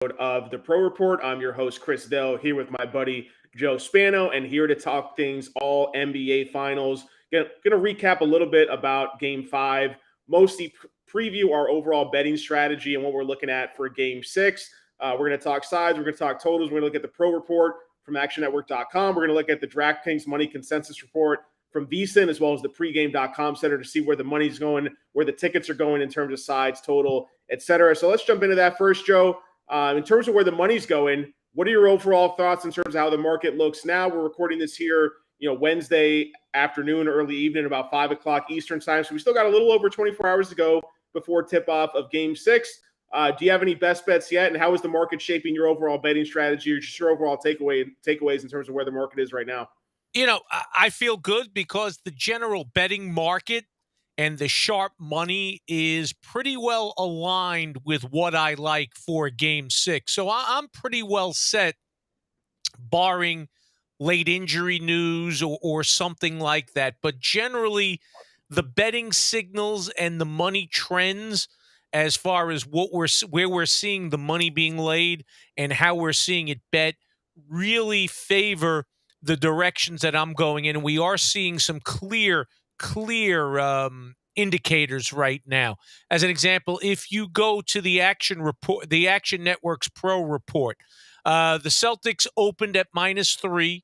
of the Pro Report. I'm your host, Chris Dell, here with my buddy Joe Spano, and here to talk things all NBA Finals. Going to recap a little bit about Game 5, mostly preview our overall betting strategy and what we're looking at for Game 6. We're going to talk sides, we're going to talk totals, we're going to look at the Pro Report from ActionNetwork.com. We're going to look at the DraftKings Money Consensus Report from VSiN, as well as the pregame.com center to see where the money's going, where the tickets are going in terms of sides, total, etc. So let's jump into that first, Joe. In terms of where the money's going, what are your overall thoughts in terms of how the market looks now? We're recording this here, Wednesday afternoon, early evening, about 5 o'clock Eastern time. So we still got a little over 24 hours to go before tip-off of Game 6. Do you have any best bets yet? And how is the market shaping your overall betting strategy or just your overall takeaways in terms of where the market is right now? I feel good because the general betting market and the sharp money is pretty well aligned with what I like for Game 6. So I'm pretty well set, barring late injury news or something like that. But generally, the betting signals and the money trends as far as where we're seeing the money being laid and how we're seeing it bet really favor the directions that I'm going in. And we are seeing some clear indicators right now. As an example, if you go to the Action Network's Pro Report, the Celtics opened at -3.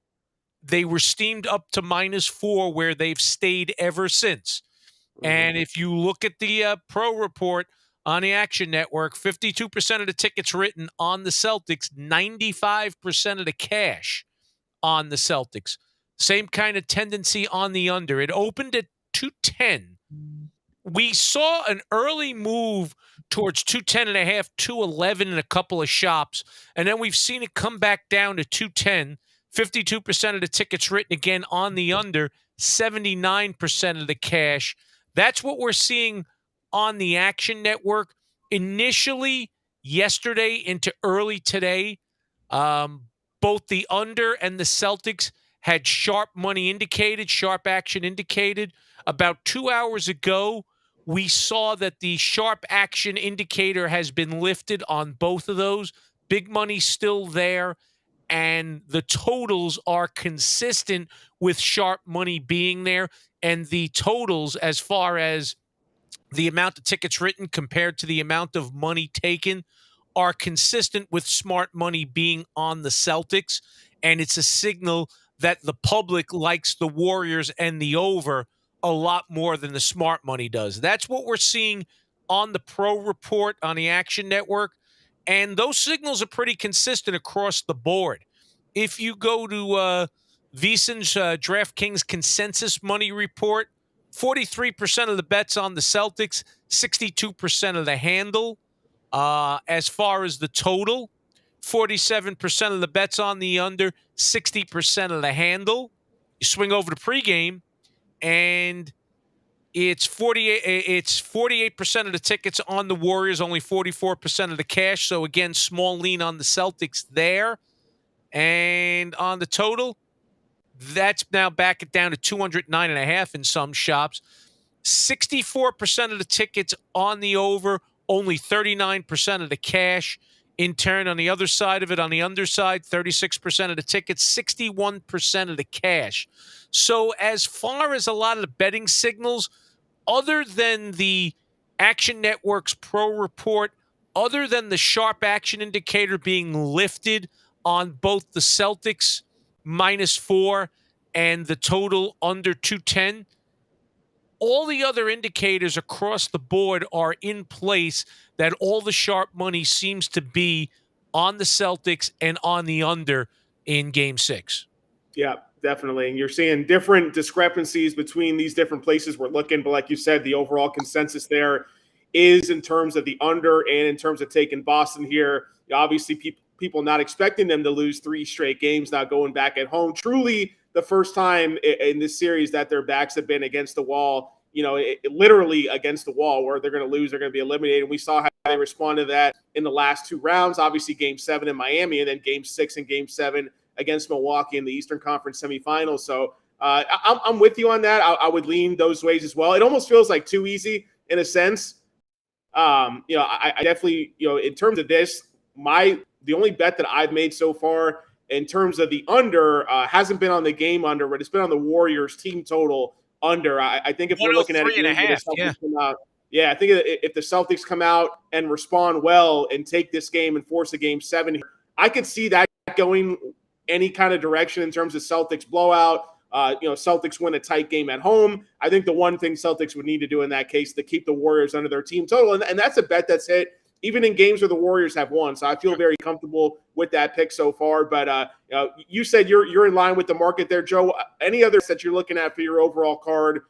They were steamed up to -4, where they've stayed ever since. Mm-hmm. And if you look at the Pro Report on the Action Network, 52% of the tickets written on the Celtics, 95% of the cash on the Celtics. Same kind of tendency on the under. It opened at 210. We saw an early move towards 210.5, 211 in a couple of shops, and then we've seen it come back down to 210. 52% of the tickets written again on the under, 79% of the cash. That's what we're seeing on the Action Network. Initially, yesterday into early today, both the under and the Celtics had sharp money indicated, sharp action indicated. About 2 hours ago, we saw that the sharp action indicator has been lifted on both of those. Big money still there, and the totals are consistent with sharp money being there. And the totals, as far as the amount of tickets written compared to the amount of money taken, are consistent with smart money being on the Celtics. And it's a signal that the public likes the Warriors and the over a lot more than the smart money does. That's what we're seeing on the Pro Report on the Action Network. And those signals are pretty consistent across the board. If you go to VSiN's DraftKings Consensus Money Report, 43% of the bets on the Celtics, 62% of the handle. As far as the total, 47% of the bets on the under, 60% of the handle. You swing over to pregame, and it's 48% of the tickets on the Warriors, only 44% of the cash. So again, small lean on the Celtics there. And on the total, that's now back it down to 209.5 in some shops. 64% of the tickets on the over, only 39% of the cash. In turn, on the other side of it, on the underside, 36% of the tickets, 61% of the cash. So as far as a lot of the betting signals, other than the Action Network's Pro Report, other than the sharp action indicator being lifted on both the Celtics -4 and the total under 210, all the other indicators across the board are in place, that all the sharp money seems to be on the Celtics and on the under in Game 6. Yeah, definitely. And you're seeing different discrepancies between these different places we're looking. But like you said, the overall consensus there is in terms of the under and in terms of taking Boston here. Obviously, people not expecting them to lose 3 straight games, not going back at home. Truly the first time in this series that their backs have been against the wall, literally against the wall, where they're going to lose, they're going to be eliminated. We saw how they responded to that in the last 2 rounds, obviously Game 7 in Miami, and then Game 6 and Game 7 against Milwaukee in the Eastern Conference semifinals. So I'm with you on that. I would lean those ways as well. It almost feels like too easy in a sense. I definitely, in terms of this, the only bet that I've made so far in terms of the under hasn't been on the game under, but it's been on the Warriors team total under. I think if we're looking at it, 103.5, the Celtics come out. Yeah, I think if the Celtics come out and respond well and take this game and force a game 7, I could see that going any kind of direction in terms of Celtics blowout. Celtics win a tight game at home. I think the one thing Celtics would need to do in that case to keep the Warriors under their team total, and that's a bet that's hit even in games where the Warriors have won. So I feel very comfortable with that pick so far. But you said you're in line with the market there, Joe. Any others that you're looking at for your overall card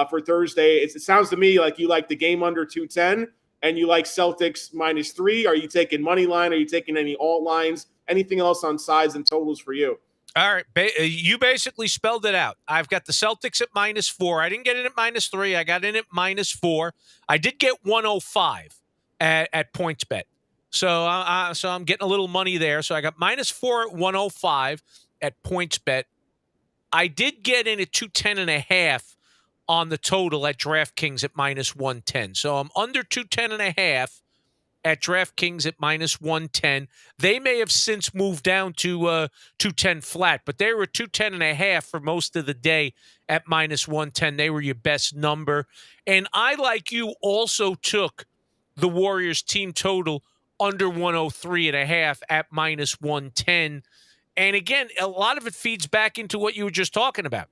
for Thursday? It sounds to me like you like the game under 210 and you like Celtics -3. Are you taking money line? Are you taking any alt lines? Anything else on sides and totals for you? All right. You basically spelled it out. I've got the Celtics at -4. I didn't get it at -3. I got in at -4. I did get 105 at PointsBet. So I'm getting a little money there. So I got -4 at 105 at PointsBet. I did get in at 210.5 on the total at DraftKings at -110. So I'm under 210.5 at DraftKings at -110. They may have since moved down to 210 flat, but they were 210.5 for most of the day at -110. They were your best number. And I, like you, also took the Warriors team total under 103.5 at -110. And again, a lot of it feeds back into what you were just talking about.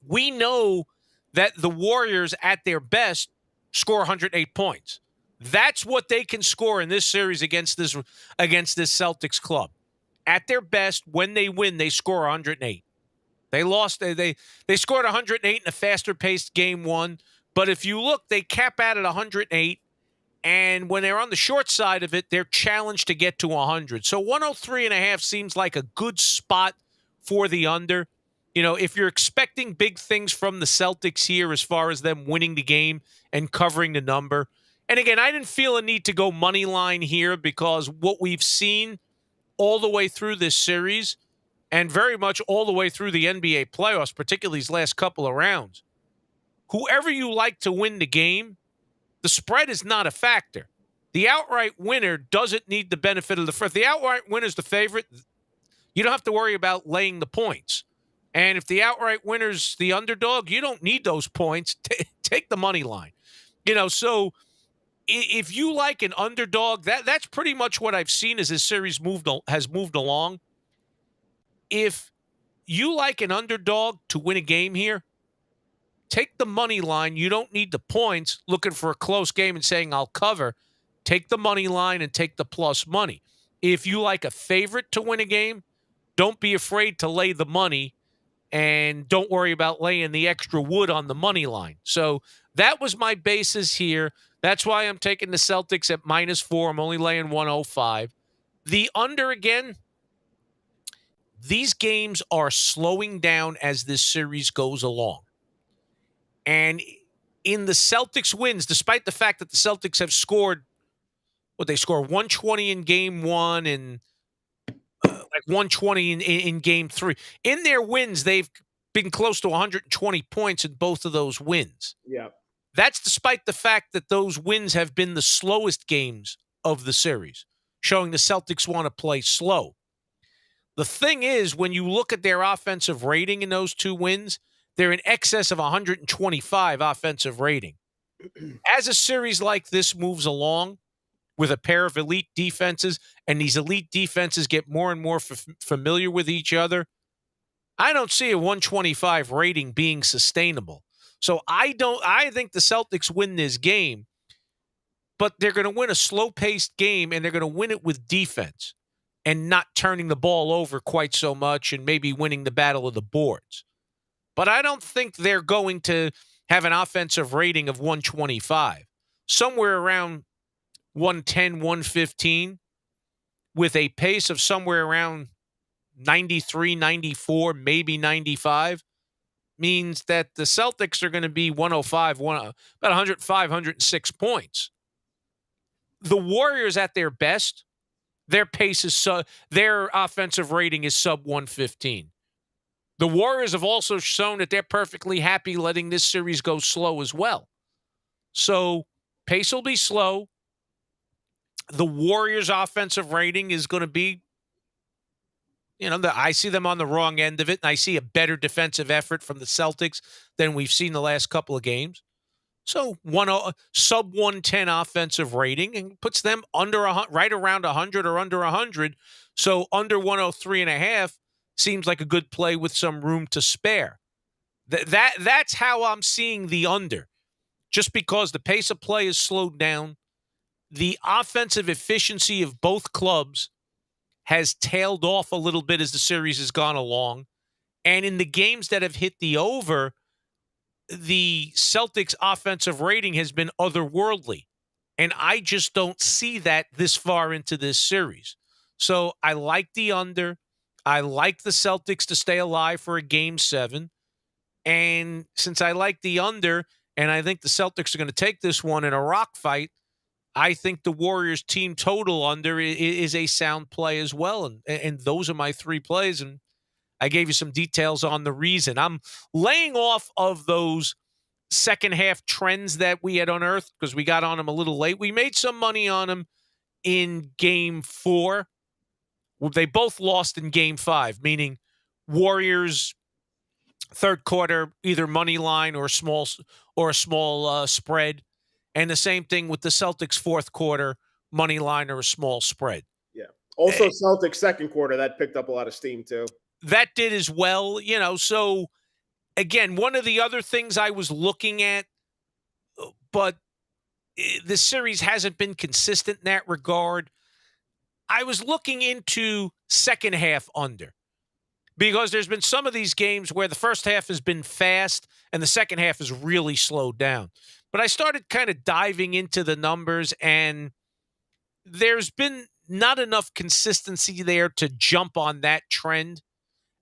We know that the Warriors at their best score 108 points. That's what they can score in this series against this Celtics club. At their best, when they win, they score 108. They lost. They scored 108 in a faster-paced game 1. But if you look, they cap out at 108. And when they're on the short side of it, they're challenged to get to 100. So 103.5 seems like a good spot for the under. If you're expecting big things from the Celtics here as far as them winning the game and covering the number. And again, I didn't feel a need to go money line here because what we've seen all the way through this series and very much all the way through the NBA playoffs, particularly these last couple of rounds, whoever you like to win the game, the spread is not a factor. The outright winner doesn't need the benefit of the first. If the outright winner is the favorite, you don't have to worry about laying the points. And if the outright winner's the underdog, you don't need those points. Take the money line. So if you like an underdog, that's pretty much what I've seen as this series has moved along. If you like an underdog to win a game here, take the money line. You don't need the points looking for a close game and saying, I'll cover. Take the money line and take the plus money. If you like a favorite to win a game, don't be afraid to lay the money and don't worry about laying the extra wood on the money line. So that was my basis here. That's why I'm taking the Celtics at -4. I'm only laying 105. The under, again, these games are slowing down as this series goes along. And in the Celtics wins, despite the fact that the Celtics have scored, they score 120 in game 1 and like 120 in game 3. In their wins, they've been close to 120 points in both of those wins. Yeah. That's despite the fact that those wins have been the slowest games of the series, showing the Celtics want to play slow. The thing is, when you look at their offensive rating in those 2 wins, they're in excess of 125 offensive rating. As a series like this moves along with a pair of elite defenses, and these elite defenses get more and more familiar with each other, I don't see a 125 rating being sustainable. So I think the Celtics win this game, but they're going to win a slow-paced game, and they're going to win it with defense and not turning the ball over quite so much and maybe winning the battle of the boards. But I don't think they're going to have an offensive rating of 125. Somewhere around 110, 115, with a pace of somewhere around 93, 94, maybe 95, means that the Celtics are going to be 105, about 105, 106 points. The Warriors at their best, their pace is their offensive rating is sub 115. The Warriors have also shown that they're perfectly happy letting this series go slow as well. So pace will be slow. The Warriors' offensive rating is going to be, I see them on the wrong end of it, and I see a better defensive effort from the Celtics than we've seen the last couple of games. So sub 110 offensive rating and puts them right around 100 or under 100. So under 103.5 seems like a good play with some room to spare. That's how I'm seeing the under. Just because the pace of play is slowed down, the offensive efficiency of both clubs has tailed off a little bit as the series has gone along. And in the games that have hit the over, the Celtics offensive rating has been otherworldly. And I just don't see that this far into this series. So I like the under. I like the Celtics to stay alive for a game 7. And since I like the under, and I think the Celtics are going to take this one in a rock fight, I think the Warriors team total under is a sound play as well. And those are my 3 plays. And I gave you some details on the reason. I'm laying off of those second half trends that we had unearthed because we got on them a little late. We made some money on them in game 4. Well, they both lost in game 5, meaning Warriors third quarter, either money line or a small spread. And the same thing with the Celtics fourth quarter, money line or a small spread. Yeah. Also, Celtics second quarter, that picked up a lot of steam too. That did as well, so again, one of the other things I was looking at, but the series hasn't been consistent in that regard. I was looking into second half under because there's been some of these games where the first half has been fast and the second half has really slowed down. But I started kind of diving into the numbers, and there's been not enough consistency there to jump on that trend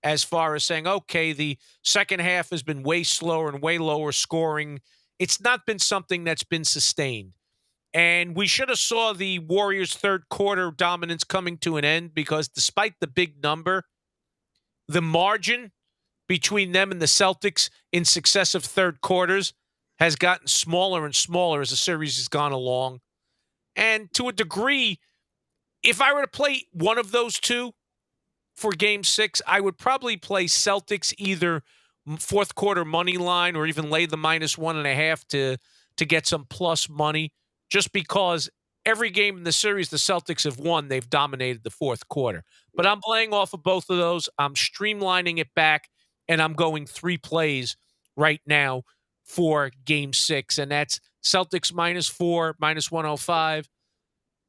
as far as saying, okay, the second half has been way slower and way lower scoring. It's not been something that's been sustained. And we should have saw the Warriors' third quarter dominance coming to an end because despite the big number, the margin between them and the Celtics in successive third quarters has gotten smaller and smaller as the series has gone along. And to a degree, if I were to play one of those two for game 6, I would probably play Celtics either fourth quarter money line or even lay the -1.5 to get some plus money, just because every game in the series the Celtics have won, they've dominated the fourth quarter. But I'm laying off of both of those. I'm streamlining it back, and I'm going 3 plays right now for game 6, and that's Celtics -4, -105,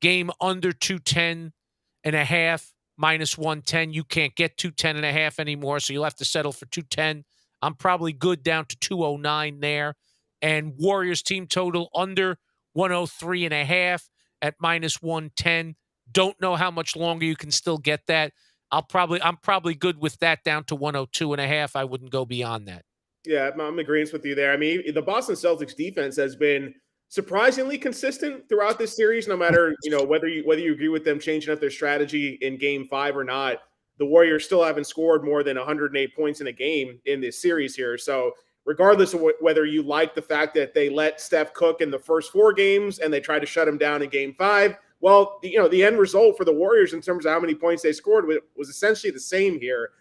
game under 210.5, -110. You can't get 210.5 anymore, so you'll have to settle for 210. I'm probably good down to 209 there. And Warriors team total under 103.5 at -110. Don't know how much longer you can still get that. I'm probably good with that down to 102.5. I wouldn't go beyond that. Yeah, I'm agreeing with you there. I mean, the Boston Celtics defense has been surprisingly consistent throughout this series, no matter, whether you agree with them changing up their strategy in game 5 or not. The Warriors still haven't scored more than 108 points in a game in this series here. So regardless of whether you like the fact that they let Steph cook in the first 4 games and they tried to shut him down in game 5, well, the end result for the Warriors in terms of how many points they scored was essentially the same here.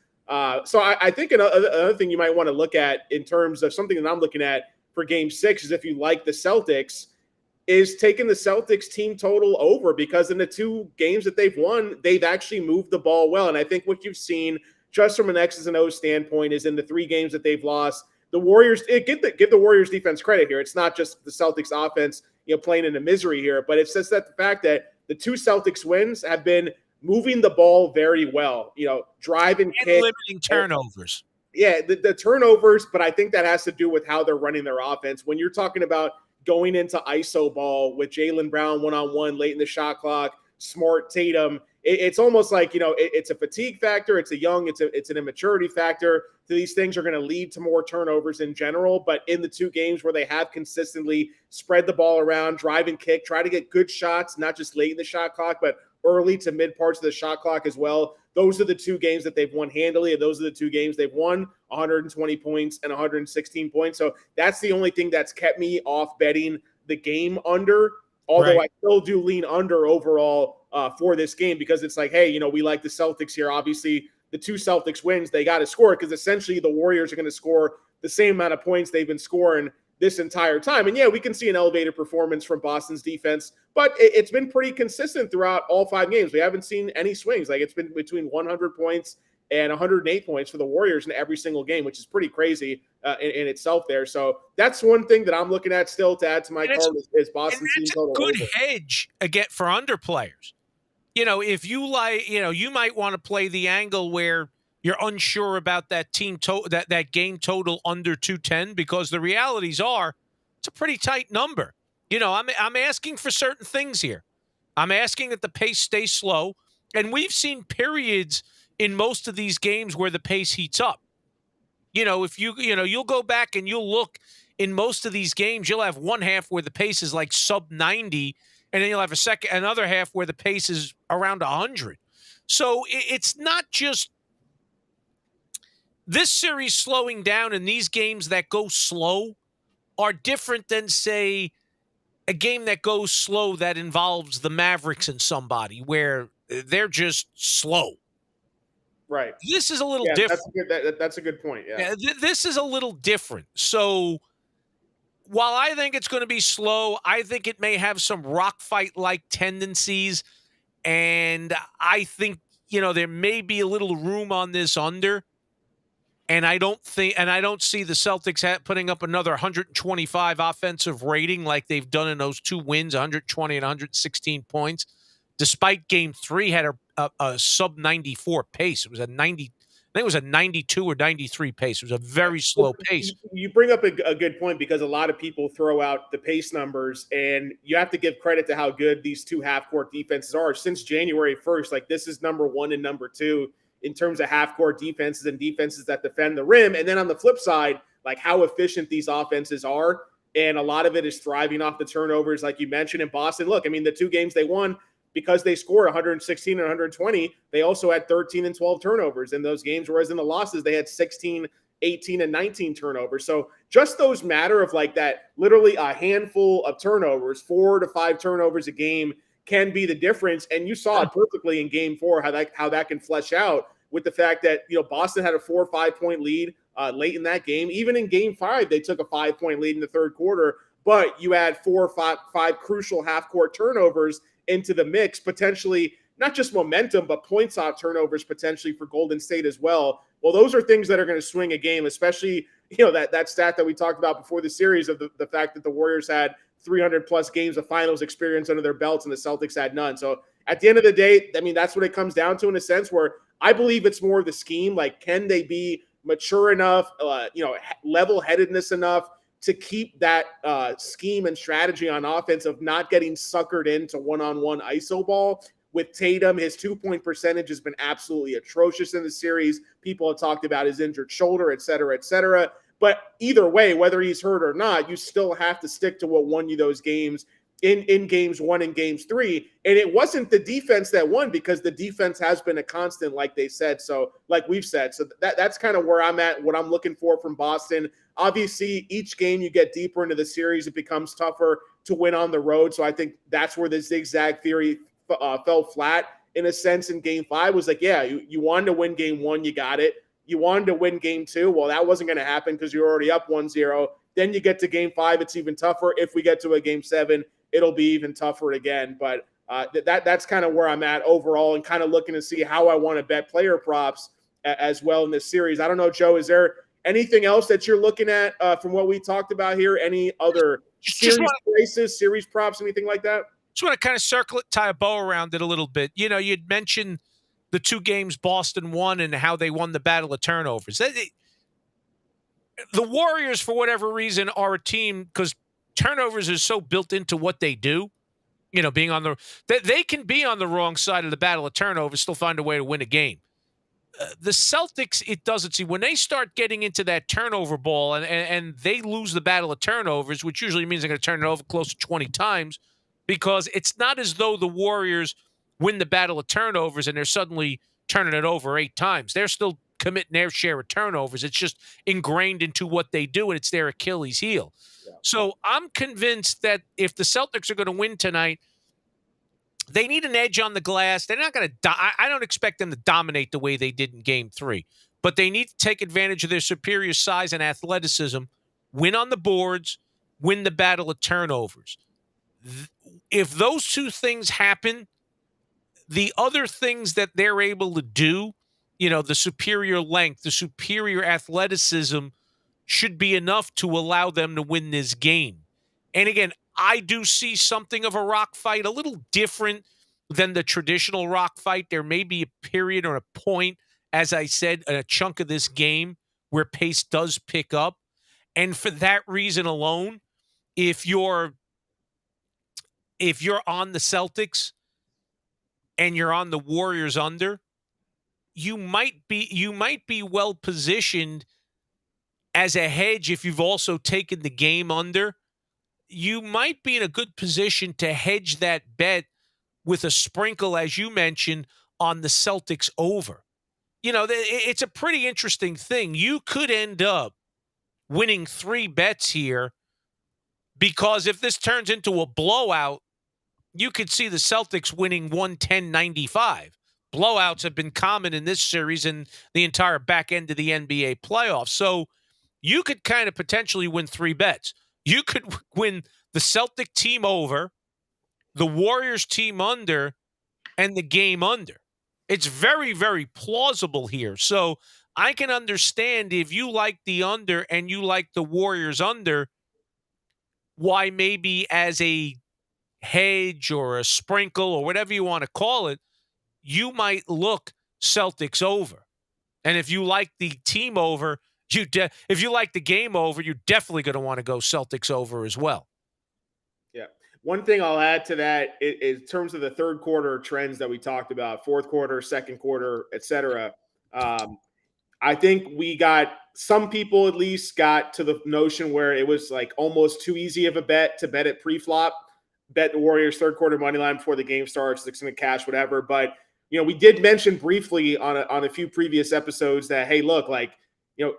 So I think another thing you might want to look at in terms of something that I'm looking at for game 6 is if you like the Celtics, is taking the Celtics team total over, because in the 2 games that they've won, they've actually moved the ball well. And I think what you've seen just from an X's and O's standpoint is in the 3 games that they've lost, the Warriors give the Warriors defense credit here. It's not just the Celtics offense, playing in a misery here, but it's just that the fact that the 2 Celtics wins have been moving the ball very well, drive and kick. Limiting turnovers. Yeah, the turnovers, but I think that has to do with how they're running their offense. When you're talking about going into ISO ball with Jaylen Brown one-on-one late in the shot clock, Smart, Tatum, it's almost like, it's a fatigue factor. It's an immaturity factor. These things are going to lead to more turnovers in general. But in the 2 games where they have consistently spread the ball around, drive and kick, try to get good shots, not just late in the shot clock, but early to mid parts of the shot clock as well. Those are the 2 games that they've won handily, and those are the 2 games they've won 120 points and 116 points. So that's the only thing that's kept me off betting the game under. Although Right. I still do lean under overall for this game because it's like, hey, we like the Celtics here. Obviously, the two Celtics wins, they got to score because essentially the Warriors are going to score the same amount of points they've been scoring this entire time. And yeah, we can see an elevated performance from Boston's defense, but it's been pretty consistent throughout all 5 games. We haven't seen any swings. Like it's been between 100 points and 108 points for the Warriors in every single game, which is pretty crazy in itself there. So that's one thing that I'm looking at still to add to my card is And Boston's team that's a total good over. hedge again for under players. If you like, you might want to play the angle where you're unsure about that that game total under 210 because the realities are it's a pretty tight number. I'm asking for certain things here. I'm asking that the pace stay slow, and we've seen periods in most of these games where the pace heats up. If you'll go back and you'll look in most of these games, you'll have one half where the pace is like sub 90, and then you'll have another half where the pace is around 100. So it's not just this series slowing down, and these games that go slow are different than, say, a game that goes slow that involves the Mavericks and somebody where they're just slow. Right. This is a little Yeah, different. that's a good point. Yeah. This is a little different. So while I think it's going to be slow, I think it may have some rock fight like tendencies. And I think, there may be a little room on this under. And I don't see the Celtics putting up another 125 offensive rating like they've done in those 2 wins, 120 and 116 points, despite game 3 had a sub 94 pace. It was I think it was a 92 or 93 pace. It was a very slow pace. You bring up a good point because a lot of people throw out the pace numbers, and you have to give credit to how good these two half-court defenses are. Since January 1st, like this is number 1 and number 2 in terms of half-court defenses and defenses that defend the rim. And then on the flip side, like how efficient these offenses are. And a lot of it is thriving off the turnovers, like you mentioned in Boston. Look, I mean, the 2 games they won, because they scored 116 and 120, they also had 13 and 12 turnovers in those games, whereas in the losses, they had 16, 18, and 19 turnovers. So just those matter of like that, literally a handful of turnovers, 4 to 5 turnovers a game can be the difference. And you saw it perfectly in game 4, how that can flesh out with the fact that, Boston had a 4 or 5 point lead late in that game. Even in game 5, they took a 5-point lead in the third quarter, but you had 4 or 5 crucial half-court turnovers into the mix, potentially not just momentum, but points off turnovers potentially for Golden State as well. Well, those are things that are going to swing a game, especially, that stat that we talked about before the series of the fact that the Warriors had 300 plus games of finals experience under their belts and the Celtics had none. So at the end of the day, I mean, that's what it comes down to in a sense where I believe it's more of the scheme. Like, can they be mature enough, level-headedness enough to keep that scheme and strategy on offense of not getting suckered into one-on-one iso ball. With Tatum, his 2-point percentage has been absolutely atrocious in the series. People have talked about his injured shoulder, et cetera, et cetera. But either way, whether he's hurt or not, you still have to stick to what won you those games in games 1 and games 3. And it wasn't the defense that won because the defense has been a constant, like they said. So like we've said, so that's kind of where I'm at, what I'm looking for from Boston. Obviously, each game you get deeper into the series, it becomes tougher to win on the road. So I think that's where the zigzag theory fell flat in a sense in game 5 was like, yeah, you wanted to win game 1, you got it. You wanted to win game 2. Well, that wasn't going to happen because you're already up 1-0. Then you get to game 5, it's even tougher. If we get to a game 7, it'll be even tougher again. But that's kind of where I'm at overall and kind of looking to see how I want to bet player props as well in this series. I don't know, Joe, is there anything else that you're looking at from what we talked about here? Any other series places, series props, anything like that? Just want to kind of circle it, tie a bow around it a little bit. You'd mentioned the 2 games Boston won and how they won the battle of turnovers. The Warriors, for whatever reason, are a team because turnovers is so built into what they do. Being on they can be on the wrong side of the battle of turnovers, still find a way to win a game. The Celtics, it doesn't see when they start getting into that turnover ball and they lose the battle of turnovers, which usually means they're going to turn it over close to 20 times because it's not as though the Warriors win the battle of turnovers and they're suddenly turning it over 8 times. They're still committing their share of turnovers. It's just ingrained into what they do, and it's their Achilles heel. Yeah. So I'm convinced that if the Celtics are going to win tonight, they need an edge on the glass. They're not going to. I don't expect them to dominate the way they did in Game 3, but they need to take advantage of their superior size and athleticism, win on the boards, win the battle of turnovers. If those two things happen, the other things that they're able to do, the superior length, the superior athleticism, should be enough to allow them to win this game. And again, I do see something of a rock fight, a little different than the traditional rock fight. There may be a period or a point, as I said, a chunk of this game where pace does pick up. And for that reason alone, if you're on the Celtics and you're on the Warriors under, you might be well positioned as a hedge. If you've also taken the game under, you might be in a good position to hedge that bet with a sprinkle, as you mentioned, on the Celtics over. It's a pretty interesting thing. You could end up winning 3 bets here, because if this turns into a blowout, you could see the Celtics winning 110-95. Blowouts have been common in this series and the entire back end of the NBA playoffs. So you could kind of potentially win 3 bets. You could win the Celtic team over, the Warriors team under, and the game under. It's very, very plausible here. So I can understand if you like the under and you like the Warriors under, why maybe as a hedge or a sprinkle or whatever you want to call it, you might look Celtics over. And if you like the team over, if you like the game over, you're definitely going to want to go Celtics over as well. Yeah. One thing I'll add to that is in terms of the third quarter trends that we talked about, fourth quarter, second quarter, et cetera. I think some people at least got to the notion where it was like almost too easy of a bet to bet it pre-flop, bet the Warriors third quarter money line before the game starts, it's going to cash, whatever. But, we did mention briefly on a few previous episodes that, hey, look,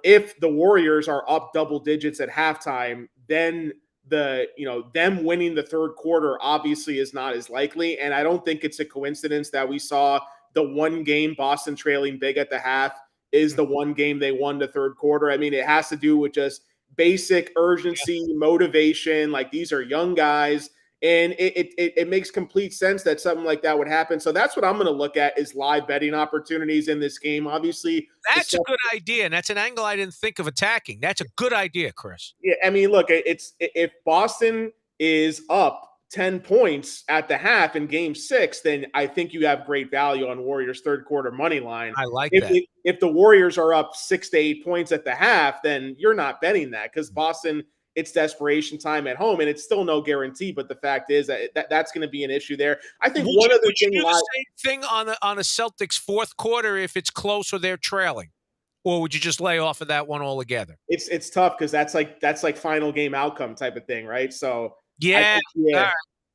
if the Warriors are up double digits at halftime, then them winning the third quarter obviously is not as likely. And I don't think it's a coincidence that we saw the one game Boston trailing big at the half is the one game they won the third quarter. I mean, it has to do with just basic urgency, motivation. Like, these are young guys, and it makes complete sense that something like that would happen. So that's what I'm going to look at, is live betting opportunities in this game. Obviously, that's a good idea, and that's an angle I didn't think of attacking. That's a good idea, Chris. Yeah, I mean, look, if Boston is up 10 points at the half in Game 6, then I think you have great value on Warriors third quarter money line. I like that. If the Warriors are up 6 to 8 points at the half, then you're not betting that, because Boston, it's desperation time at home, and it's still no guarantee. But the fact is that's going to be an issue there. I think would you do the same thing on a Celtics fourth quarter if it's close or they're trailing, or would you just lay off of that one altogether? It's tough, because that's like final game outcome type of thing, right? So yeah.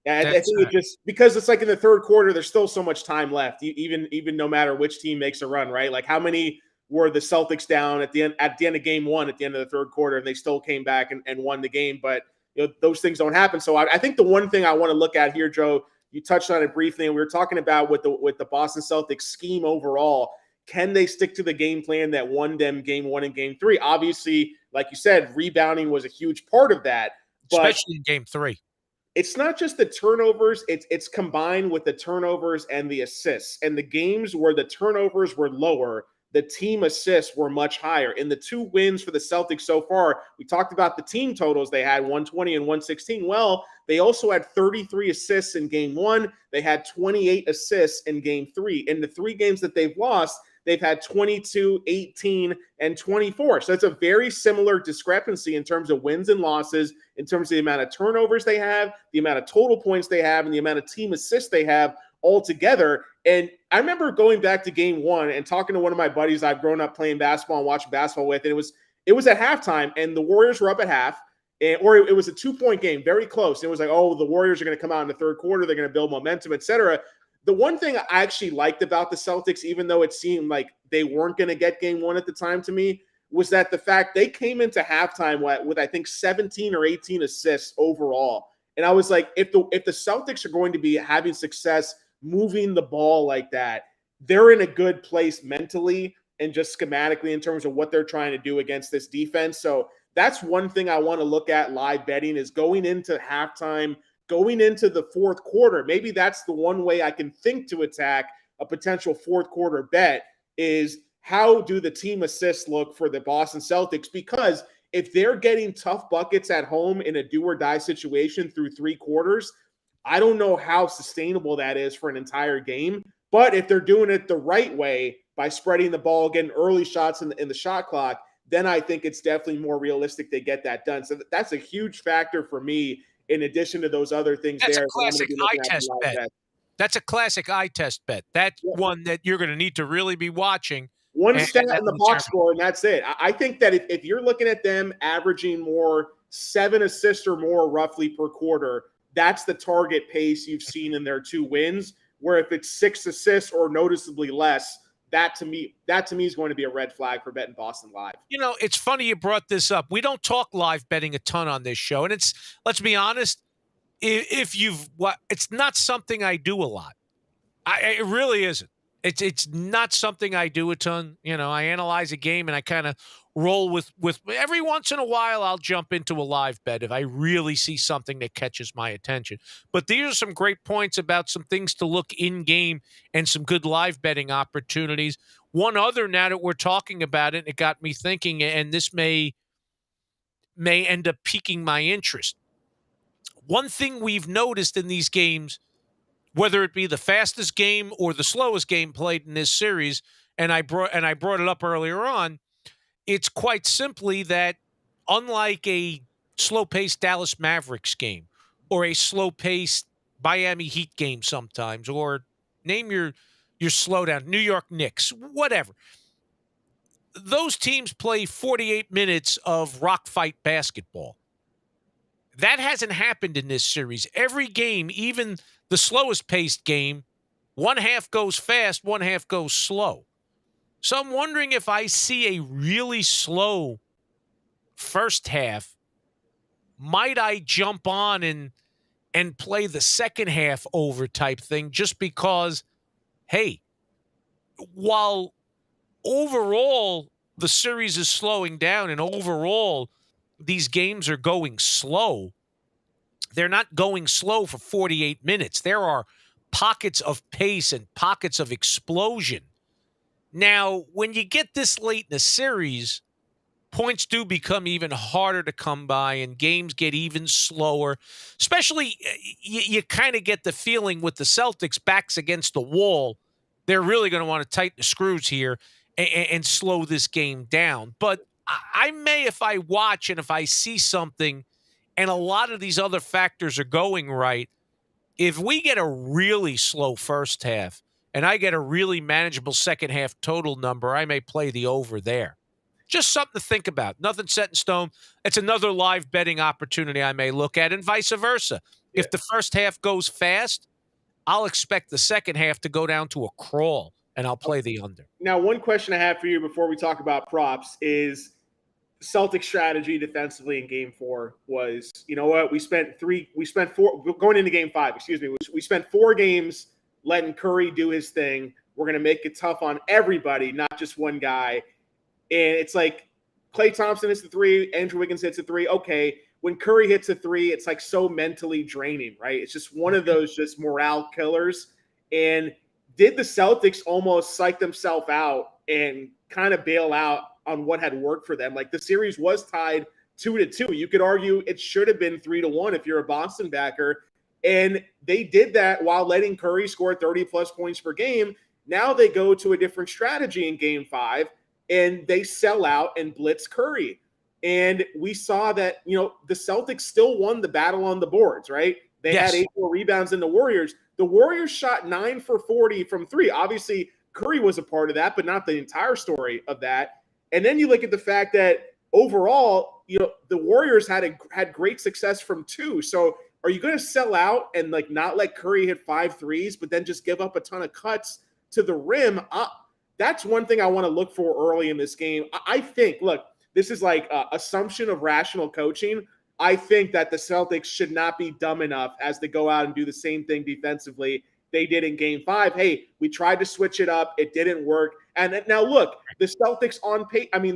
I think it just, because it's like in the third quarter, there's still so much time left, even no matter which team makes a run, right? Like, how many were the Celtics down at the end of game 1, at the end of the third quarter, and they still came back and won the game? But those things don't happen. So I think the one thing I want to look at here, Joe, you touched on it briefly, and we were talking about with the Boston Celtics scheme overall. Can they stick to the game plan that won them game 1 and game 3? Obviously, like you said, rebounding was a huge part of that, but especially in game 3. It's not just the turnovers, it's combined with the turnovers and the assists. And the games where the turnovers were lower, the team assists were much higher. In the 2 wins for the Celtics so far, we talked about the team totals. They had 120 and 116. Well, they also had 33 assists in game 1. They had 28 assists in game 3. In the 3 games that they've lost, they've had 22, 18, and 24. So it's a very similar discrepancy in terms of wins and losses, in terms of the amount of turnovers they have, the amount of total points they have, and the amount of team assists they have all together. And I remember going back to game 1 and talking to one of my buddies I've grown up playing basketball and watching basketball with. And it was at halftime, and the Warriors were up at half. Or it was a 2-point game, very close. It was like, oh, the Warriors are going to come out in the third quarter. They're going to build momentum, et cetera. the one thing I actually liked about the Celtics, even though it seemed like they weren't going to get game one at the time to me, was that the fact they came into halftime with I think 17 or 18 assists overall. And I was like, if the Celtics are going to be having success moving the ball like that, they're in a good place mentally and just schematically in terms of what they're trying to do against this defense. So that's one thing I want to look at live betting is going into halftime, going into the fourth quarter. Maybe that's the one way I can think to attack a potential fourth quarter bet is how do the team assists look for the Boston Celtics? Because if they're getting tough buckets at home in a do or die situation through three quarters, I don't know how sustainable that is for an entire game. But if they're doing it the right way by spreading the ball, getting early shots in the shot clock, then I think it's definitely more realistic they get that done. So that's a huge factor for me in addition to those other things. That's there. a classic eye test bet. That's a classic eye test bet. That's one that you're going to need to really be watching. One stat in the box score, and that's it. I think that if you're looking at them averaging more 7 assists or more roughly per quarter, that's the target pace you've seen in their 2 wins. Where if it's 6 assists or noticeably less, that to me is going to be a red flag for betting Boston live. You know, it's funny you brought this up. We don't talk live betting a ton on this show, and let's be honest, it's not something I do a lot. It really isn't. It's not something I do a ton. You know, I analyze a game and I kind of roll with every once in a while I'll jump into a live bet if I really see something that catches my attention. But these are some great points about some things to look in game and some good live betting opportunities. One other, now that we're talking about it, it got me thinking, and this may end up piquing my interest. One thing we've noticed in these games, whether it be the fastest game or the slowest game played in this series, and I brought it up earlier on, it's quite simply that unlike a slow-paced Dallas Mavericks game or a slow-paced Miami Heat game sometimes, or name your slowdown, New York Knicks, whatever. Those teams play 48 minutes of rock fight basketball. That hasn't happened in this series. Every game, even the slowest paced game, one half goes fast, one half goes slow. So I'm wondering if I see a really slow first half, might I jump on and play the second half over type thing just because, hey, while overall the series is slowing down and overall these games are going slow, they're not going slow for 48 minutes. There are pockets of pace and pockets of explosion. Now, when you get this late in the series, points do become even harder to come by and games get even slower. Especially, you kind of get the feeling with the Celtics backs against the wall, they're really going to want to tighten the screws here and slow this game down. But I may, if I watch and if I see something and a lot of these other factors are going right, if we get a really slow first half and I get a really manageable second half total number, I may play the over there. Just something to think about. Nothing set in stone. It's another live betting opportunity I may look at, and vice versa. Yeah. If the first half goes fast, I'll expect the second half to go down to a crawl, and I'll play the under. Now, one question I have for you before we talk about props is Celtic strategy defensively in game 4 was, you know what, we spent 4 going into game 5, we spent 4 games letting Curry do his thing. We're going to make it tough on everybody, not just one guy. And it's like Klay Thompson hits the 3, Andrew Wiggins hits a 3. Okay, when Curry hits a 3, it's like so mentally draining, right? It's just one of those just morale killers. And did the Celtics almost psych themselves out and kind of bail out on what had worked for them? Like the series was tied 2-2. You could argue it should have been 3-1 if you're a Boston backer. And they did that while letting Curry score 30-plus points per game. Now they go to a different strategy in game 5, and they sell out and blitz Curry. And we saw that, you know, the Celtics still won the battle on the boards, right? They had 8 more rebounds than the Warriors. The Warriors shot 9 for 40 from 3. Obviously, Curry was a part of that, but not the entire story of that. And then you look at the fact that overall, you know, the Warriors had great success from 2. So are you going to sell out and like not let Curry hit 5 threes, but then just give up a ton of cuts to the rim? That's one thing I want to look for early in this game. I think, look, this is like assumption of rational coaching. I think that the Celtics should not be dumb enough as to go out and do the same thing defensively they did in game 5. Hey, we tried to switch it up. It didn't work. And now look, the Celtics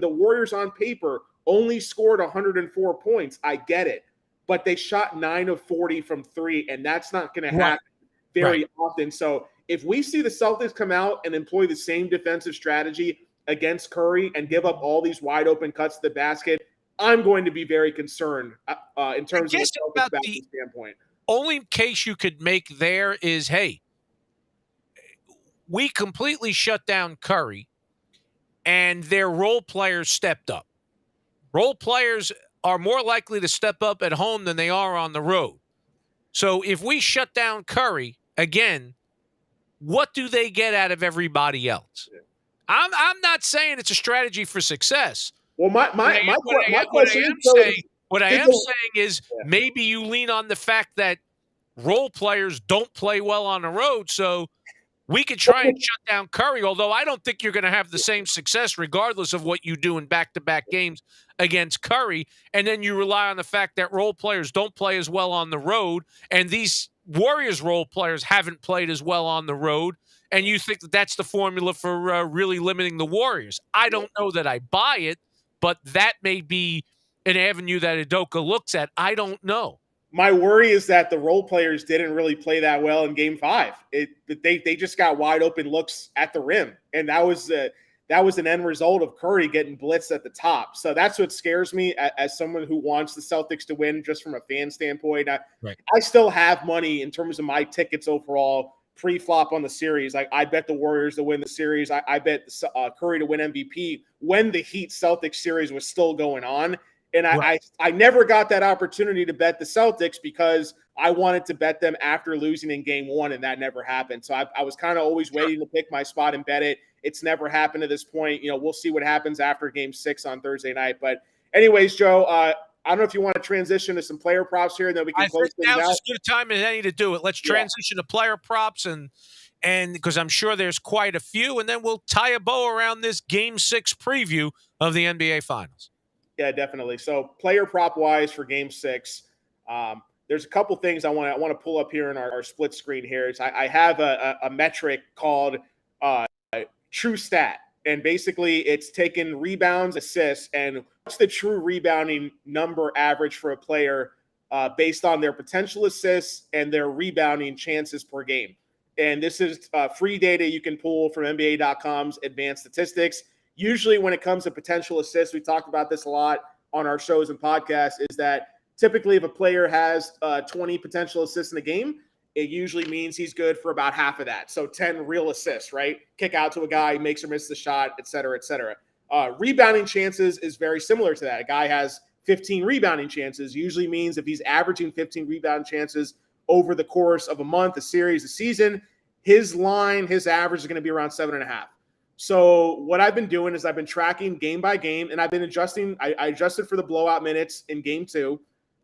the Warriors on paper only scored 104 points. I get it. But they shot 9 of 40 from 3, and that's not going to happen very often. So if we see the Celtics come out and employ the same defensive strategy against Curry and give up all these wide open cuts to the basket, I'm going to be very concerned in terms of the Celtics basketball standpoint. Only case you could make there is, hey, we completely shut down Curry and their role players stepped up. Role players are more likely to step up at home than they are on the road. So if we shut down Curry, again, what do they get out of everybody else? I'm not saying it's a strategy for success. Well, what I am saying is maybe you lean on the fact that role players don't play well on the road, so we could try and shut down Curry, although I don't think you're going to have the same success regardless of what you do in back-to-back games against Curry. And then you rely on the fact that role players don't play as well on the road, and these Warriors role players haven't played as well on the road, and you think that that's the formula for really limiting the Warriors. I don't know that I buy it, but that may be an avenue that Udoka looks at. I don't know. My worry is that the role players didn't really play that well in game 5. They just got wide open looks at the rim. And that was an end result of Curry getting blitzed at the top. So that's what scares me as someone who wants the Celtics to win just from a fan standpoint. I still have money in terms of my tickets overall pre-flop on the series. I bet the Warriors to win the series. I bet Curry to win MVP when the Heat Celtics series was still going on. And I never got that opportunity to bet the Celtics because I wanted to bet them after losing in game 1, and that never happened. So I was kind of always waiting to pick my spot and bet it. It's never happened to this point. We'll see what happens after game 6 on Thursday night. But anyways, Joe, I don't know if you want to transition to some player props here, and then we can close things out. Now's as good a time as any to do it. Let's transition to player props, and because I'm sure there's quite a few, and then we'll tie a bow around this game 6 preview of the NBA Finals. Yeah, definitely. So player prop wise for game 6, there's a couple things I want to pull up here in our split screen here. I have a metric called True Stat, and basically it's taken rebounds, assists, and what's the true rebounding number average for a player based on their potential assists and their rebounding chances per game. And this is free data you can pull from NBA.com's advanced statistics. Usually when it comes to potential assists, we talked about this a lot on our shows and podcasts, is that typically if a player has 20 potential assists in a game, it usually means he's good for about half of that. So 10 real assists, right? Kick out to a guy, makes or misses the shot, et cetera, et cetera. Rebounding chances is very similar to that. A guy has 15 rebounding chances, usually means if he's averaging 15 rebound chances over the course of a month, a series, a season, his average is going to be around 7.5. So what I've been doing is I've been tracking game by game, and I've been adjusting. I adjusted for the blowout minutes in game 2.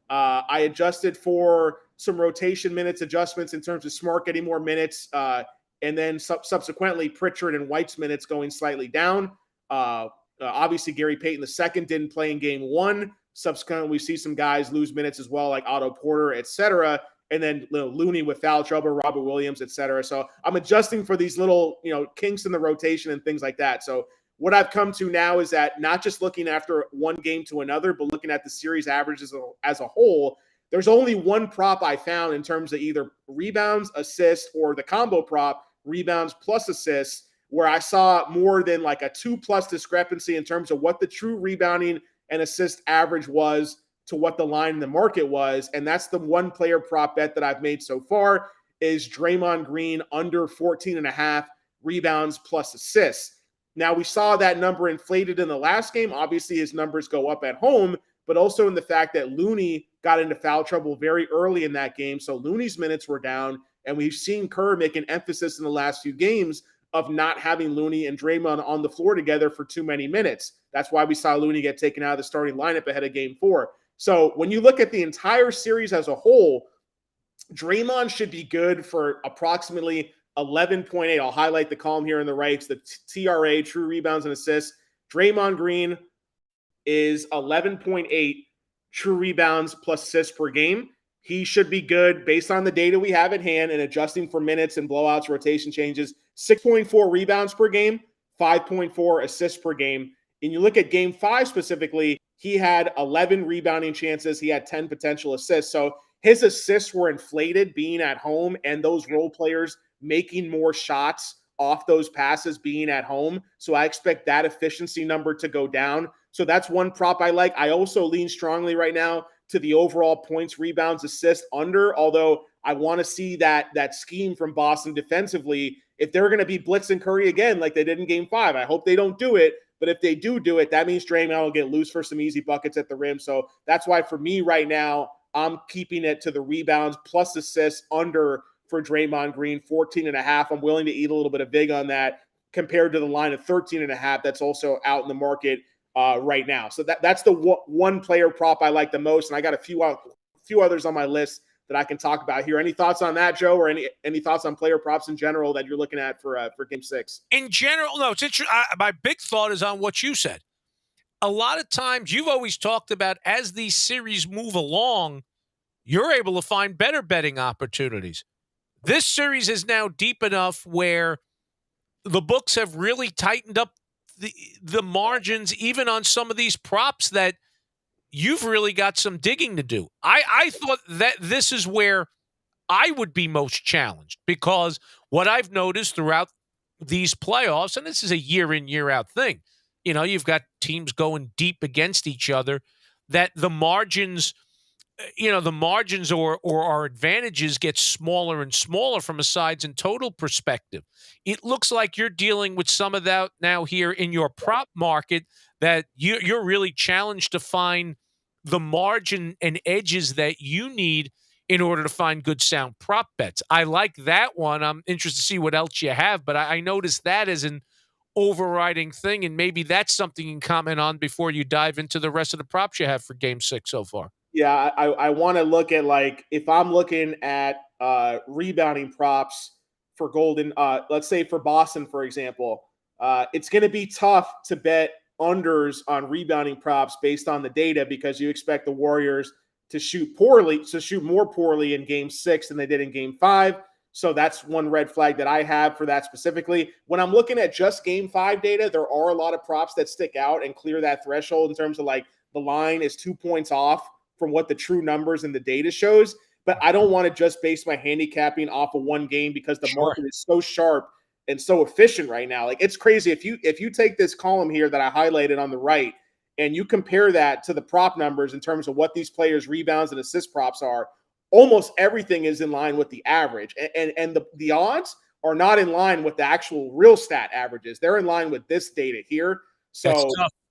I adjusted for some rotation minutes adjustments in terms of Smart getting more minutes, and then subsequently Pritchard and White's minutes going slightly down. Obviously, Gary Payton II didn't play in game 1. Subsequently, we see some guys lose minutes as well, like Otto Porter, et cetera. And then Looney with foul trouble, Robert Williams, et cetera. So I'm adjusting for these little, kinks in the rotation and things like that. So what I've come to now is that not just looking after one game to another, but looking at the series averages as a whole, there's only one prop I found in terms of either rebounds, assists, or the combo prop, rebounds plus assists, where I saw more than like a 2+ discrepancy in terms of what the true rebounding and assist average was to what the line in the market was. And that's the one player prop bet that I've made so far is Draymond Green under 14.5 rebounds plus assists. Now we saw that number inflated in the last game. Obviously his numbers go up at home, but also in the fact that Looney got into foul trouble very early in that game. So Looney's minutes were down, and we've seen Kerr make an emphasis in the last few games of not having Looney and Draymond on the floor together for too many minutes. That's why we saw Looney get taken out of the starting lineup ahead of game 4. So when you look at the entire series as a whole, Draymond should be good for approximately 11.8. I'll highlight the column here on the right. It's the TRA, true rebounds and assists. Draymond Green is 11.8 true rebounds plus assists per game. He should be good based on the data we have at hand and adjusting for minutes and blowouts, rotation changes. 6.4 rebounds per game, 5.4 assists per game. And you look at game 5 specifically, he had 11 rebounding chances. He had 10 potential assists. So his assists were inflated being at home and those role players making more shots off those passes being at home. So I expect that efficiency number to go down. So that's one prop I like. I also lean strongly right now to the overall points, rebounds, assists under, although I want to see that scheme from Boston defensively. If they're going to be blitzing Curry again like they did in game 5, I hope they don't do it. But if they do it, that means Draymond will get loose for some easy buckets at the rim. So that's why for me right now, I'm keeping it to the rebounds plus assists under for Draymond Green, 14.5. I'm willing to eat a little bit of vig on that compared to the line of 13.5 that's also out in the market right now. So that's the one player prop I like the most. And I got a few others on my list that I can talk about here. Any thoughts on that, Joe, or any thoughts on player props in general that you're looking at for Game 6? In general, no, it's interesting. My big thought is on what you said. A lot of times you've always talked about as these series move along, you're able to find better betting opportunities. This series is now deep enough where the books have really tightened up the margins, even on some of these props that you've really got some digging to do. I thought that this is where I would be most challenged because what I've noticed throughout these playoffs, and this is a year in, year out thing, you've got teams going deep against each other, that the margins or our advantages get smaller and smaller from a sides and total perspective. It looks like you're dealing with some of that now here in your prop market, that you're really challenged to find the margin and edges that you need in order to find good sound prop bets. I like that one. I'm interested to see what else you have, but I noticed that as an overriding thing, and maybe that's something you can comment on before you dive into the rest of the props you have for Game 6 so far. Yeah, I want to look at, like, if I'm looking at rebounding props for Golden, let's say for Boston, for example, it's going to be tough to bet unders on rebounding props based on the data because you expect the Warriors to shoot more poorly in Game 6 than they did in Game 5. So that's one red flag that I have for that specifically. When I'm looking at just Game 5 data, there are a lot of props that stick out and clear that threshold in terms of, like, the line is 2 points off from what the true numbers and the data shows. But I don't want to just base my handicapping off of one game because the market is so sharp and so efficient right now. Like, it's crazy. If you take this column here that I highlighted on the right and you compare that to the prop numbers in terms of what these players' rebounds and assist props are, almost everything is in line with the average. And the odds are not in line with the actual real stat averages. They're in line with this data here. So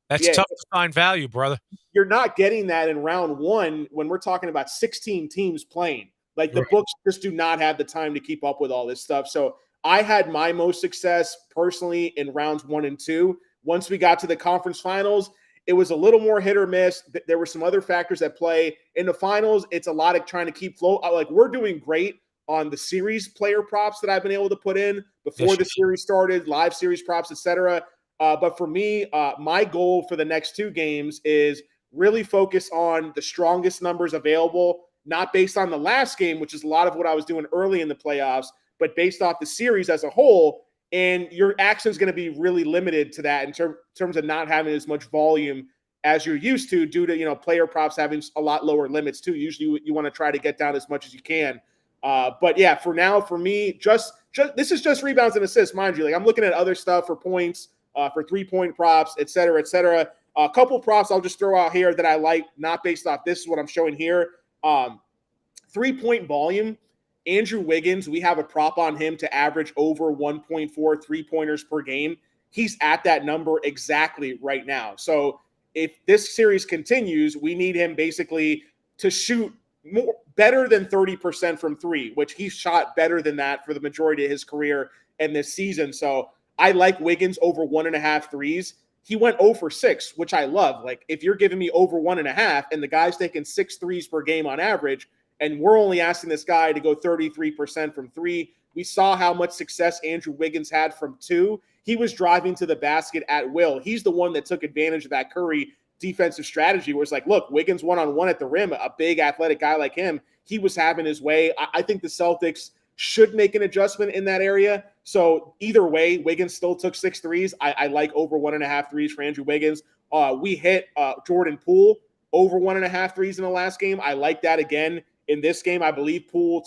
That's tough to find value, brother. You're not getting that in round 1 when we're talking about 16 teams playing. Like, the books just do not have the time to keep up with all this stuff. So I had my most success personally in rounds 1 and 2. Once we got to the conference finals, it was a little more hit or miss. There were some other factors at play. In the finals, it's a lot of trying to keep flow. Like, we're doing great on the series player props that I've been able to put in before the series started, live series props, etc. But for me, my goal for the next 2 games is really focus on the strongest numbers available, not based on the last game, which is a lot of what I was doing early in the playoffs, but based off the series as a whole. And your action is going to be really limited to that in terms of not having as much volume as you're used to due to, player props having a lot lower limits too. Usually you want to try to get down as much as you can. But yeah, for now, for me, just this is just rebounds and assists, mind you. Like, I'm looking at other stuff for points, for 3-point props, et cetera, et cetera. A couple props I'll just throw out here that I like, not based off this is what I'm showing here. 3-point volume. Andrew Wiggins, we have a prop on him to average over 1.4 3-pointers per game. He's at that number exactly right now. So if this series continues, we need him basically to shoot better than 30% from 3, which he shot better than that for the majority of his career and this season. So I like Wiggins over 1.5 threes. He went 0 for 6, which I love. Like, if you're giving me over 1.5 and the guy's taking 6 threes per game on average, And we're only asking this guy to go 33% from three. We saw how much success Andrew Wiggins had from two. He was driving to the basket at will. He's the one that took advantage of that Curry defensive strategy where it's like, look, Wiggins one-on-one at the rim, a big athletic guy like him, he was having his way. I think the Celtics should make an adjustment in that area. So either way, Wiggins still took 6 threes. I like over 1.5 threes for Andrew Wiggins. We hit Jordan Poole over 1.5 threes in the last game. I like that again in this game. I believe Poole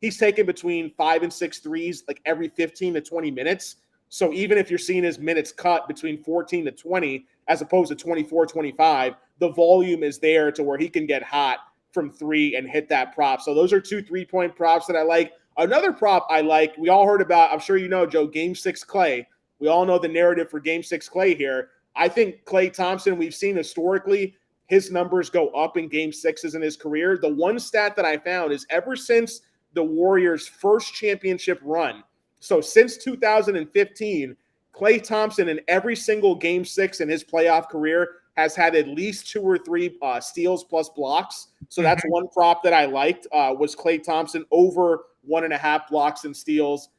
he's taken between 5 and 6 threes like every 15 to 20 minutes. So even if you're seeing his minutes cut between 14 to 20 as opposed to 24, 25, the volume is there to where he can get hot from three and hit that prop. So those are 2 3-point props that I like. Another prop I like, we all heard about, I'm sure you know, Joe, Game 6 Klay. We all know the narrative for Game 6 Klay here. I think Klay Thompson, we've seen historically, his numbers go up in Game 6s in his career. The one stat that I found is ever since the Warriors' first championship run, so since 2015, Klay Thompson in every single Game 6 in his playoff career has had at least 2 or 3 steals plus blocks. So that's one prop that I liked was Klay Thompson over 1.5 blocks and steals.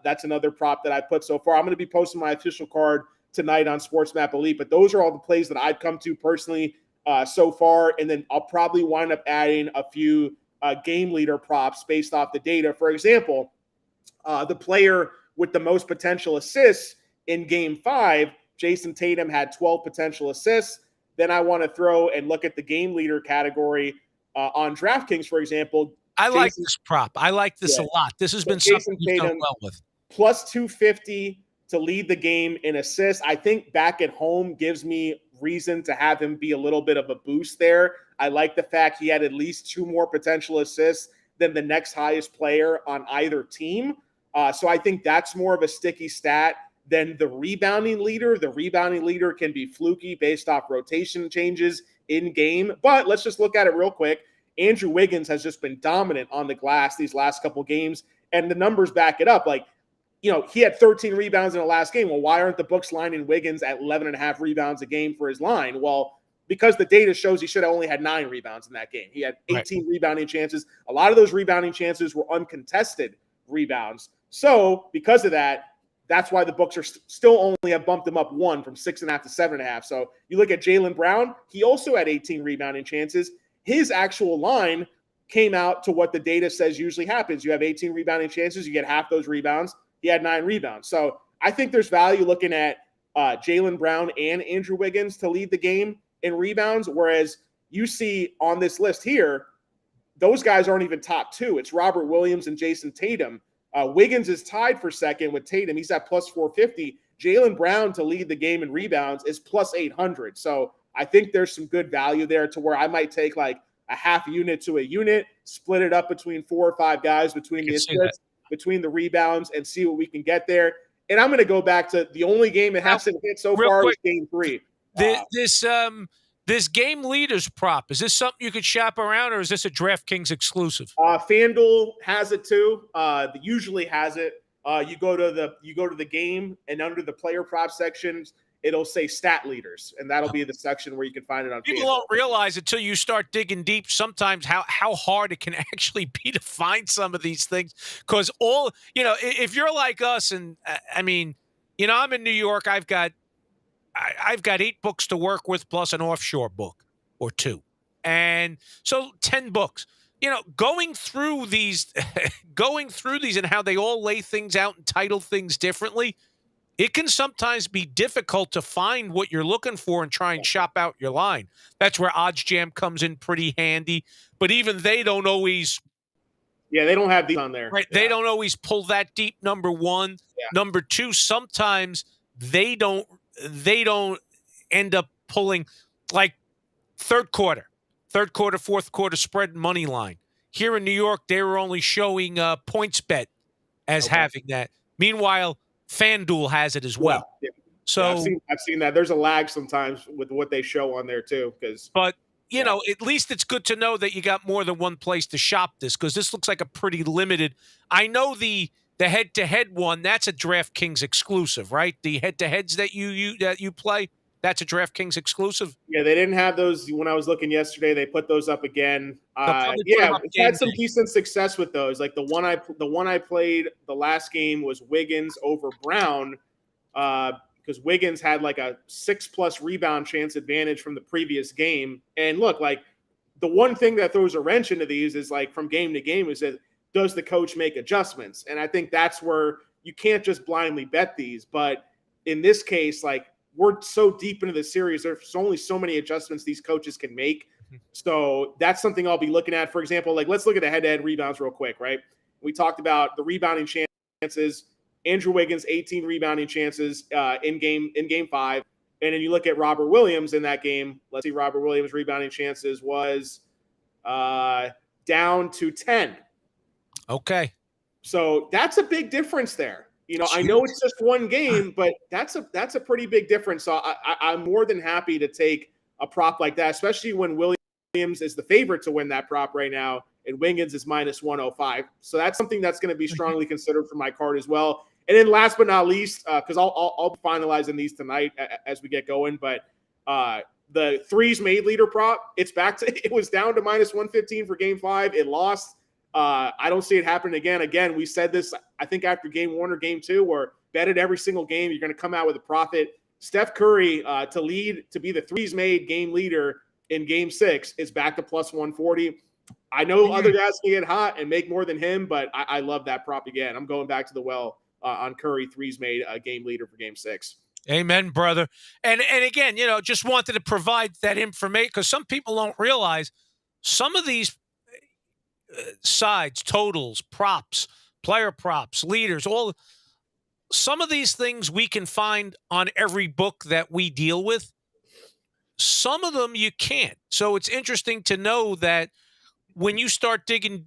That's another prop that I put so far. I'm going to be posting my official card tonight on SportsMap Elite, but those are all the plays that I've come to personally so far. And then I'll probably wind up adding a few game leader props based off the data. For example, the player with the most potential assists in Game 5, Jason Tatum had 12 potential assists. Then I want to throw and look at the game leader category on DraftKings, for example. I like this prop. I like this a lot. This has been something you've done well with. Plus 250 to lead the game in assists. I think back at home gives me reason to have him be a little bit of a boost there. I like the fact he had at least 2 more potential assists than the next highest player on either team. So I think that's more of a sticky stat than the rebounding leader. The rebounding leader can be fluky based off rotation changes in game. But let's just look at it real quick. Andrew Wiggins has just been dominant on the glass these last couple games, and the numbers back it up. Like, you know, he had 13 rebounds in the last game. Well, why aren't the books lining Wiggins at 11.5 rebounds a game for his line? Well, because the data shows he should have only had 9 rebounds in that game. He had 18 rebounding chances. A lot of those rebounding chances were uncontested rebounds. So because of that, that's why the books are still only have bumped him up 1 from 6.5 to 7.5. So you look at Jaylen Brown, he also had 18 rebounding chances. His actual line came out to what the data says usually happens. You have 18 rebounding chances, you get half those rebounds. He had 9 rebounds. So I think there's value looking at Jaylen Brown and Andrew Wiggins to lead the game in rebounds, whereas you see on this list here, those guys aren't even top 2. It's Robert Williams and Jason Tatum. Wiggins is tied for second with Tatum. He's at plus 450. Jaylen Brown to lead the game in rebounds is plus 800. So I think there's some good value there to where I might take like a half unit to a unit, split it up between 4 or 5 guys between the assists, between the rebounds, and see what we can get there. And I'm going to go back to the only game that hasn't hit so far is Game 3. This game leaders prop, is this something you could shop around, or is this a DraftKings exclusive? FanDuel has it too. Usually has it. You go to the game, and under the player prop sections, it'll say stat leaders, and that'll be the section where you can find it on People FanDuel. don't realize until you start digging deep sometimes how hard it can actually be to find some of these things. Because if you're like us, and I mean, I'm in New York, I've got 8 books to work with plus an offshore book or 2. And so 10 books. Going through these and how they all lay things out and title things differently, it can sometimes be difficult to find what you're looking for and try and shop out your line. That's where OddsJam comes in pretty handy. But even they don't always. Yeah, they don't have these on there. Right. Yeah. They don't always pull that deep, number one. Yeah. Number two, sometimes they don't end up pulling like third quarter, fourth quarter spread money line. Here in New York, they were only showing PointsBet as having that. Meanwhile, FanDuel has it as well. Yeah. So I've seen that. There's a lag sometimes with what they show on there too. But at least it's good to know that you got more than one place to shop this, because this looks like a pretty limited. I know the head-to-head one, that's a DraftKings exclusive, right? The head-to-heads that you play. That's a DraftKings exclusive. Yeah, they didn't have those when I was looking yesterday. They put those up again. They'll probably put Yeah, them up it's game had some day. decent success with those. Like the one I played the last game was Wiggins over Brown, because Wiggins had like a 6+ rebound chance advantage from the previous game. And look, like the one thing that throws a wrench into these is like from game to game is that does the coach make adjustments? And I think that's where you can't just blindly bet these. But in this case, like we're so deep into the series, there's only so many adjustments these coaches can make. So that's something I'll be looking at. For example, like let's look at the head-to-head rebounds real quick, right? We talked about the rebounding chances. Andrew Wiggins, 18 rebounding chances in game 5. And then you look at Robert Williams in that game. Let's see, Robert Williams' rebounding chances was down to 10. Okay. So that's a big difference there. You know, I know it's just one game, but that's a pretty big difference. So I'm more than happy to take a prop like that, especially when Williams is the favorite to win that prop right now, and Wiggins is -105. So that's something that's going to be strongly considered for my card as well. And then last but not least, because I'll be finalizing these tonight as we get going, but the threes made leader prop, it was down to -115 for game 5. It lost. I don't see it happening again. Again, we said this, I think, after game 1 or game 2, where bet it every single game. You're going to come out with a profit. Steph Curry to be the threes made game leader in game 6 is back to +140. I know other guys can get hot and make more than him, but I love that prop again. I'm going back to the well on Curry threes made game leader for game 6. Amen, brother. And again, just wanted to provide that information because some people don't realize some of these sides, totals, props, player props, leaders, some of these things we can find on every book that we deal with. Some of them you can't. So it's interesting to know that when you start digging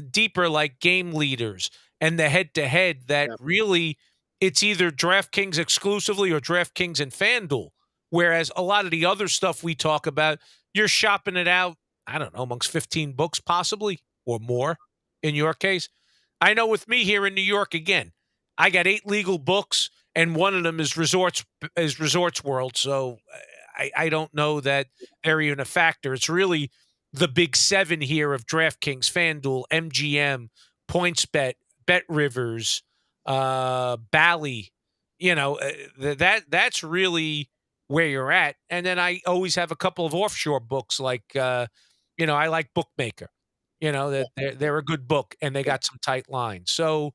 deeper, like game leaders and the head-to-head, that really it's either DraftKings exclusively or DraftKings and FanDuel. Whereas a lot of the other stuff we talk about, you're shopping it out, I don't know, amongst 15 books possibly or more in your case. I know with me here in New York, again, I got 8 legal books and one of them is Resorts World. So I don't know that they're even a factor. It's really the big 7 here of DraftKings, FanDuel, MGM, PointsBet, BetRivers, Bally. That's really where you're at. And then I always have a couple of offshore books like, I like Bookmaker, that they're a good book and they got some tight lines. So,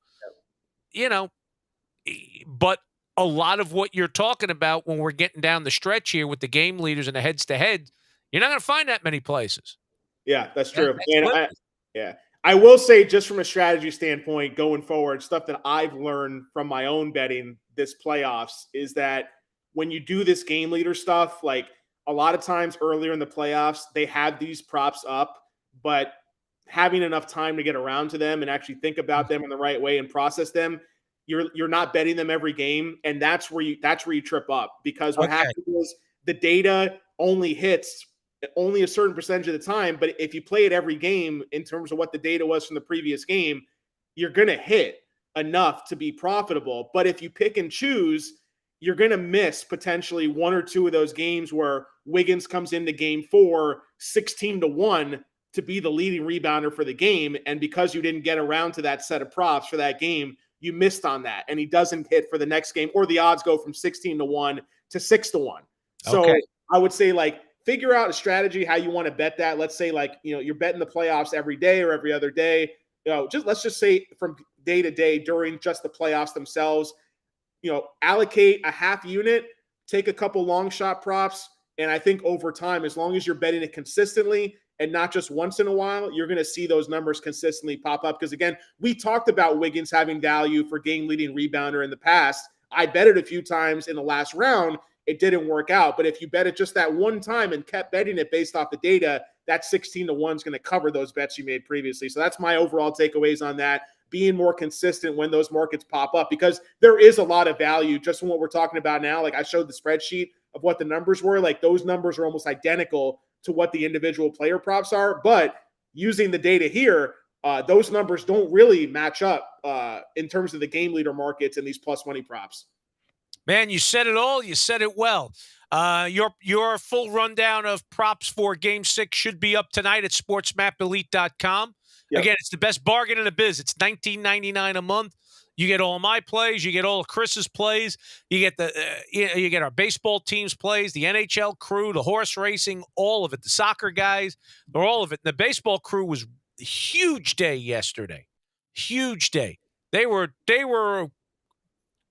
but a lot of what you're talking about when we're getting down the stretch here with the game leaders and the heads to head, you're not going to find that many places. Yeah, that's true. I will say, just from a strategy standpoint going forward, stuff that I've learned from my own betting this playoffs is that when you do this game leader stuff, like a lot of times earlier in the playoffs, they have these props up, but having enough time to get around to them and actually think about them in the right way and process them, you're not betting them every game, and that's where you trip up, because what happens is the data only hits only a certain percentage of the time. But if you play it every game in terms of what the data was from the previous game, you're going to hit enough to be profitable. But if you pick and choose, you're going to miss potentially 1 or 2 of those games where Wiggins comes into game 4, 16-1 to be the leading rebounder for the game. And because you didn't get around to that set of props for that game, you missed on that. And he doesn't hit for the next game, or the odds go from 16-1 to 6-1. So I would say, like, figure out a strategy how you want to bet that. Let's say, like, you're betting the playoffs every day or every other day. Let's just say from day to day during just the playoffs themselves, allocate a half unit, take a couple long shot props. And I think over time, as long as you're betting it consistently and not just once in a while, you're going to see those numbers consistently pop up. Because again, we talked about Wiggins having value for game leading rebounder in the past. I bet it a few times in the last round. It didn't work out. But if you bet it just that one time and kept betting it based off the data, that 16-1 is going to cover those bets you made previously. So that's my overall takeaways on that. Being more consistent when those markets pop up, because there is a lot of value just in what we're talking about now. Like I showed the spreadsheet of what the numbers were. Like those numbers are almost identical to what the individual player props are. But using the data here, those numbers don't really match up in terms of the game leader markets and these plus money props. Man, you said it all. You said it well. Your full rundown of props for Game 6 should be up tonight at sportsmapelite.com. Yep. Again, it's the best bargain in the biz. It's $19.99 a month. You get all my plays. You get all of Chris's plays. You get you get our baseball team's plays, the NHL crew, the horse racing, all of it. The soccer guys, they're all of it. And the baseball crew was a huge day yesterday. Huge day. They were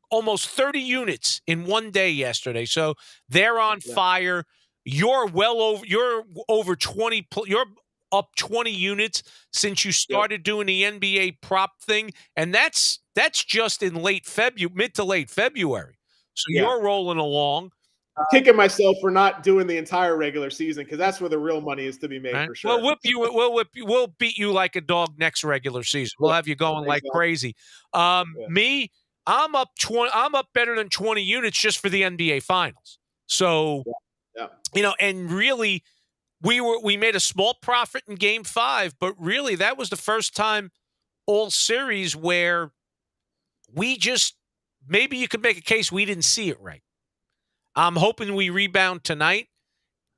almost 30 units in one day yesterday. So they're on fire. You're over 20. You're up 20 units since you started doing the NBA prop thing. And that's just in mid to late February. So you're rolling along. I'm kicking myself for not doing the entire regular season because that's where the real money is to be made for sure. We'll beat you like a dog next regular season. We'll have you going like crazy. Me, I'm up better than 20 units just for the NBA Finals. So, and really, we made a small profit in Game 5, but really that was the first time all series where maybe you could make a case we didn't see it right. I'm hoping we rebound tonight,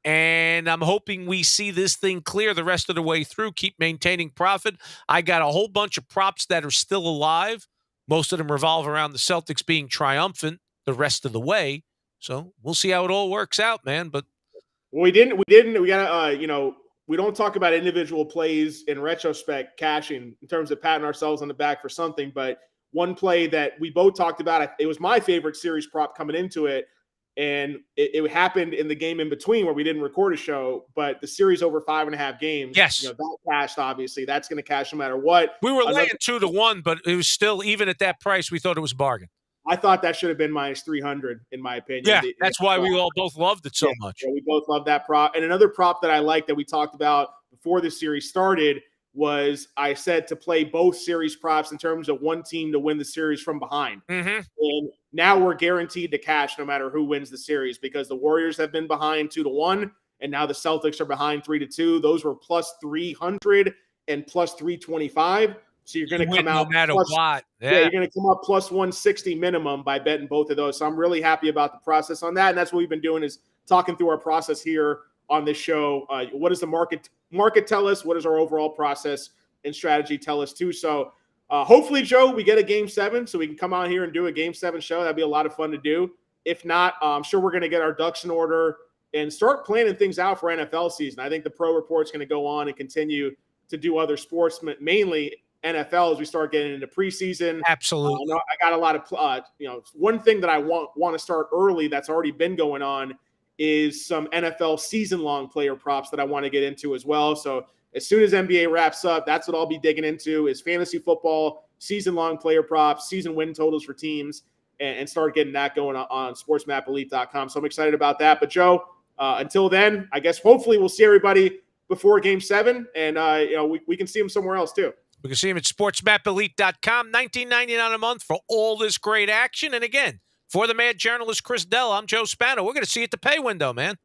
and I'm hoping we see this thing clear the rest of the way through, keep maintaining profit. I got a whole bunch of props that are still alive. Most of them revolve around the Celtics being triumphant the rest of the way. So we'll see how it all works out, man. But we gotta, we don't talk about individual plays in retrospect cashing in terms of patting ourselves on the back for something. But one play that we both talked about, it was my favorite series prop coming into it. And it happened in the game in between where we didn't record a show, but the series over 5.5 games. Yes. That cashed, obviously. That's going to cash no matter what. We were laying 2-1, but it was still, even at that price, we thought it was a bargain. I thought that should have been minus 300, in my opinion. Yeah, that's why we all both loved it so much. Yeah, we both love that prop. And another prop that I like that we talked about before the series started was I said to play both series props in terms of one team to win the series from behind. Mm-hmm. And now we're guaranteed to cash no matter who wins the series because the Warriors have been behind 2-1, and now the Celtics are behind 3-2. Those were plus 300 and plus 325. So you're going to come out no matter what. Yeah, you're going to come up plus 160 minimum by betting both of those. So I'm really happy about the process on that. And that's what we've been doing is talking through our process here on this show. What does the market tell us? What does our overall process and strategy tell us too? So hopefully, Joe, we get a Game 7 so we can come out here and do a Game 7 show. That'd be a lot of fun to do. If not, I'm sure we're going to get our ducks in order and start planning things out for NFL season. I think the Pro Report's going to go on and continue to do other sports, mainly NFL, as we start getting into preseason. Absolutely. I got a lot of, one thing that I want to start early that's already been going on is some NFL season-long player props that I want to get into as well. So as soon as NBA wraps up, that's what I'll be digging into is fantasy football, season-long player props, season win totals for teams, and start getting that going on sportsmapelite.com. So I'm excited about that. But, Joe, until then, I guess hopefully we'll see everybody before Game 7, and we can see them somewhere else too. We can see them at sportsmapelite.com, $19.99 a month for all this great action. And again, for the mad journalist Chris Dell, I'm Joe Spano. We're going to see you at the pay window, man.